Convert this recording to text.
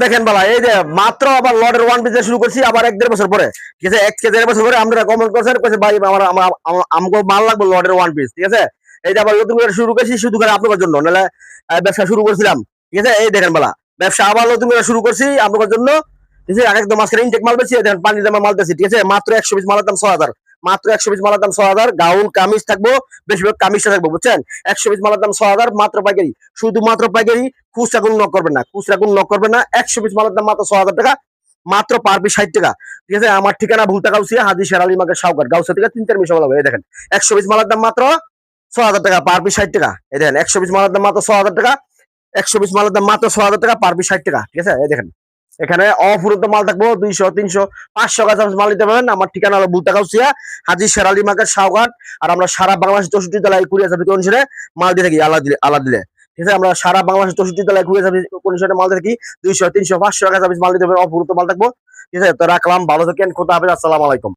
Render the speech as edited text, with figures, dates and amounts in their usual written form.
দেখেন বালা এই যে মাত্র আবার লটের ওয়ান পিস শুরু করছি আবার 1-1.5 বছর পরে, ঠিক আছে। 1 বছর পরে আমরা কমেন্ট করছেন কইছে ভাই আমার আমাকে মাল লাগবে লটের ওয়ান পিস, ঠিক আছে। এই যে আবার নতুন করে শুরু করছি শুধু করে আপনাদের জন্য, নাহলে ব্যবসা শুরু করছিলাম, ঠিক আছে। এই দেখেন বালা ব্যবসা আবার নতুন করে শুরু করছি আপনাদের জন্য, ঠিক আছে। একদম মাঝখানে ইনটেক মাল বেশি দেখেন, পানি দামা মাল বেশি, ঠিক আছে। মাত্র 100 পিস মালের দাম 6,000, মাত্র 100 পিস মালের দাম 6,000। গাউন কামিজ থাকবো, বেশিরভাগ কামিজটা থাকবো, বুঝছেন। 100 পিস মালের দাম 6,000, মাত্র পাইকারি, শুধুমাত্র পাইকারি। খুচরা কোন নক করবেন না, খুচরা কোন নক করবেন না। 100 পিস মালের দাম মাত্র 6,000 টাকা, মাত্র পার পিস 60 টাকা, ঠিক আছে। আমার ঠিকানা ভুলতা গাউসিয়া, হাজী শেরালি মার্কেট সাউকার, গাউসিয়া থেকে 3-4 মিনিট সময় লাগবে। এই দেখেন 100 পিস মালের দাম মাত্র 6,000 টাকা, পার পিস 60 টাকা। এই দেখেন 100 পিস মালের দাম মাত্র 6,000 টাকা, 100 পিস মালের দাম মাত্র 6,000 টাকা, পার পিস 60 টাকা, ঠিক আছে। এই দেখেন এখানে অফুরন্ত মাল থাকবো 200, 300, 500 গাছ মাল নিতে পারবেন। আমার ঠিকানা হলো ভুলতা গাউসিয়া, হাজী শেরালি মার্কেট সাউকার। আর আমরা সারা বাংলাদেশ 64 জেলায় কুরিয়ার সার্ভিস অনুসারে মাল দিয়ে থাকি, আল্লাহ দিলে, ঠিক আছে। আমরা সারা বাংলাদেশ 64 জেলায় কুরিয়ার সার্ভিস অনুসারে মাল দিয়ে থাকি। 200, 300, 500 টাকা সার্ভিস মাল নিতে পারবেন, অফুরন্ত মাল থাকবো, ঠিক আছে। তো রাখলাম, ভালো থাকেন, খোদা হাফেজ, আসসালামু আলাইকুম।